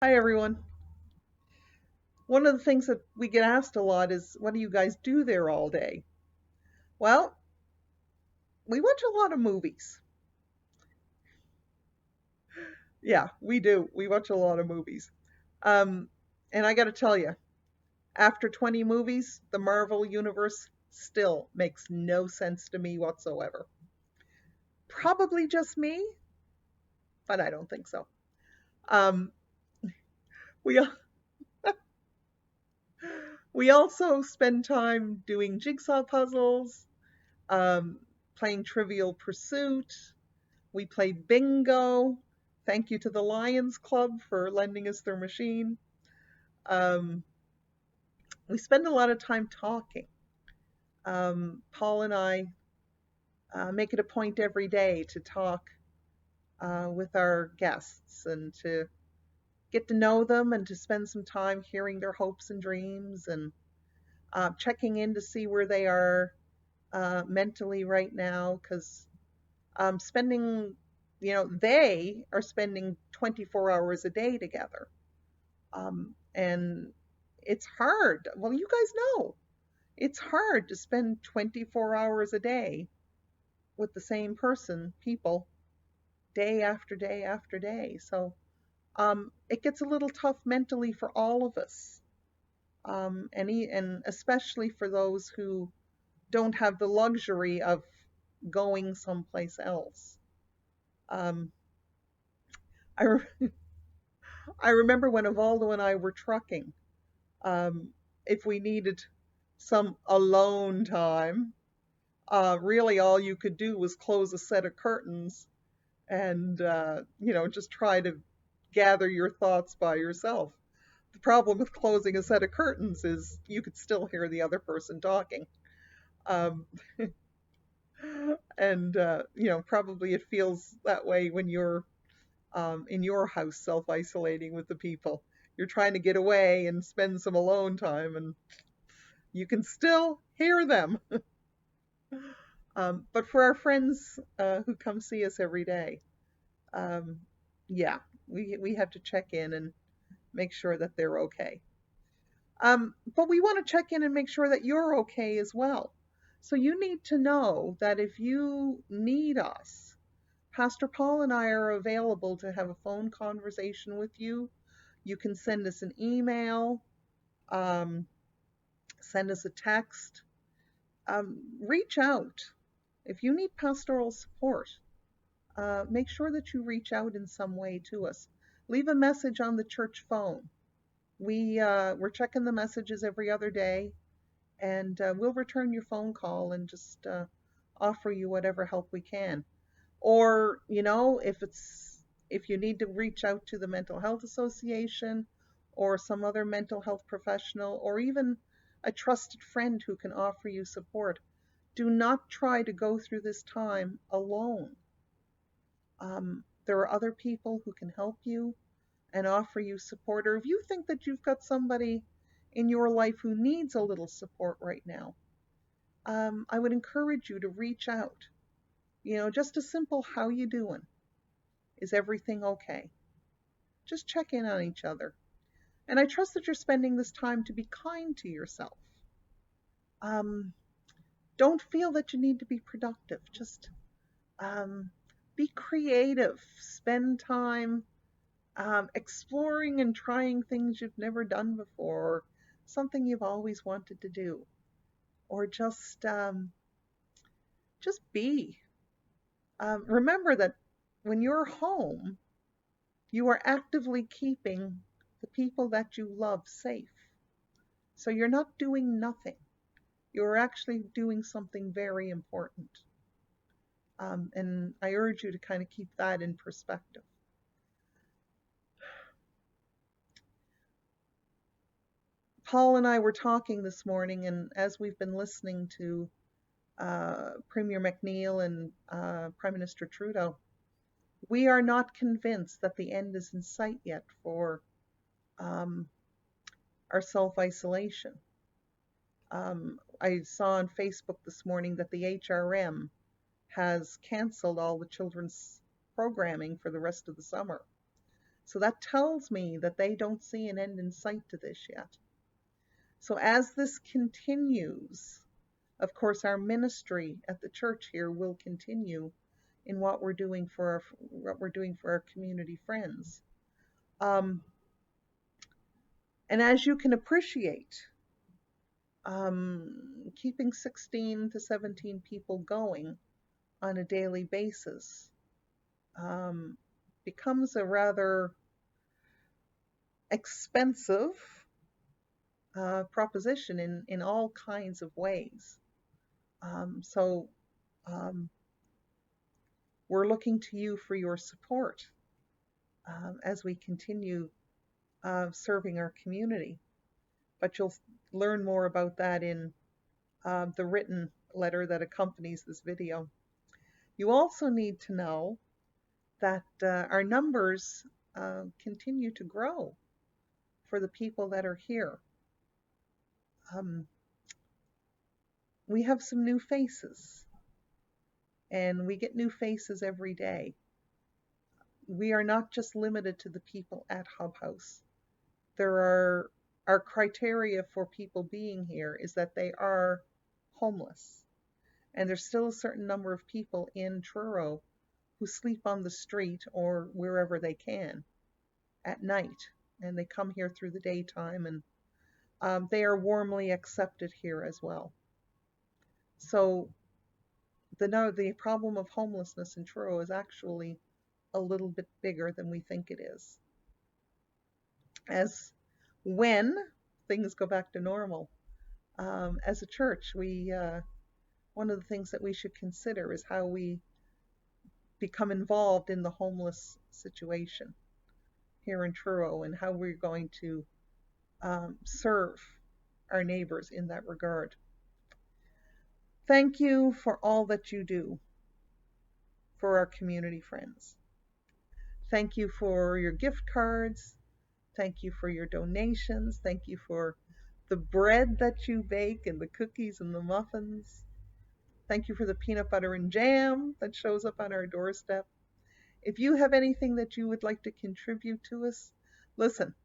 Hi, everyone. One of the things that we get asked a lot is, what do you guys do there all day? Well, we watch a lot of movies. Yeah, we do. We watch a lot of movies. Um, and I got to tell you, after 20 movies, the Marvel Universe still makes no sense to me whatsoever. Probably just me, but I don't think so. Um, we, we also spend time doing jigsaw puzzles, um, playing Trivial Pursuit. We play bingo. Thank you to the Lions Club for lending us their machine. Um, we spend a lot of time talking. Paul and I make it a point every day to talk with our guests and to get to know them and to spend some time hearing their hopes and dreams and checking in to see where they are mentally right now because spending, they are spending 24 hours a day together. And it's hard. Well, you guys know it's hard to spend 24 hours a day with the same person, people, day after day after day. So it gets a little tough mentally for all of us, and especially for those who don't have the luxury of going someplace else. Um, I, re- I remember when Evaldo and I were trucking, um, if we needed some alone time, really all you could do was close a set of curtains and, just try to gather your thoughts by yourself. The problem with closing a set of curtains is you could still hear the other person talking. Um, and, probably it feels that way when you're in your house self isolating with the people. You're trying to get away and spend some alone time, and you can still hear them. But for our friends who come see us every day, um, yeah, we have to check in and make sure that they're okay. But we want to check in and make sure that you're okay as well. So you need to know that if you need us, Pastor Paul and I are available to have a phone conversation with you. You can send us an email, um, send us a text, reach out. If you need pastoral support, make sure that you reach out in some way to us. Leave a message on the church phone. We're checking the messages every other day, and we'll return your phone call and just offer you whatever help we can. Or if you need to reach out to the Mental Health Association or some other mental health professional or even a trusted friend who can offer you support, do not try to go through this time alone. There are other people who can help you and offer you support. Or if you think that you've got somebody in your life who needs a little support right now, I would encourage you to reach out. Just a simple "how you doing? Is everything okay?" Just check in on each other. And I trust that you're spending this time to be kind to yourself. Um, don't feel that you need to be productive. Just um, be creative. Spend time exploring and trying things you've never done before, or something you've always wanted to do, or just be. Remember that when you're home, you are actively keeping the people that you love safe. So you're not doing nothing. You're actually doing something very important. And I urge you to kind of keep that in perspective. Paul and I were talking this morning, and as we've been listening to Premier McNeil and Prime Minister Trudeau, we are not convinced that the end is in sight yet for um, our self isolation. I saw on Facebook this morning that the HRM has canceled all the children's programming for the rest of the summer. So that tells me that they don't see an end in sight to this yet. So as this continues, of course, our ministry at the church here will continue in what we're doing for our community friends. And as you can appreciate, keeping 16 to 17 people going on a daily basis becomes a rather expensive proposition in all kinds of ways. So we're looking to you for your support as we continue serving our community. But you'll learn more about that in the written letter that accompanies this video. You also need to know that our numbers continue to grow for the people that are here. We have some new faces, and we get new faces every day. We are not just limited to the people at Hub House. Our criteria for people being here is that they are homeless. And there's still a certain number of people in Truro who sleep on the street or wherever they can at night. And they come here through the daytime, and they are warmly accepted here as well. So the problem of homelessness in Truro is actually a little bit bigger than we think it is. As when things go back to normal, as a church, one of the things that we should consider is how we become involved in the homeless situation here in Truro and how we're going to serve our neighbors in that regard. Thank you for all that you do for our community friends. Thank you for your gift cards. Thank you for your donations. Thank you for the bread that you bake and the cookies and the muffins. Thank you for the peanut butter and jam that shows up on our doorstep. If you have anything that you would like to contribute to us, listen,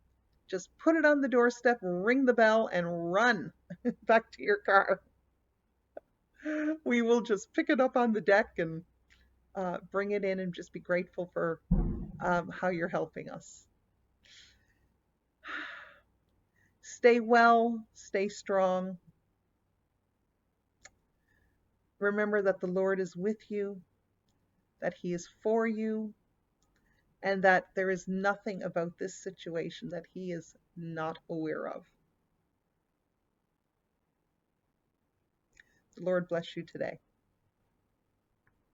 just put it on the doorstep, ring the bell, and run back to your car. We will just pick it up on the deck and bring it in and just be grateful for how you're helping us. Stay well, stay strong. Remember that the Lord is with you, that He is for you, and that there is nothing about this situation that He is not aware of. The Lord bless you today.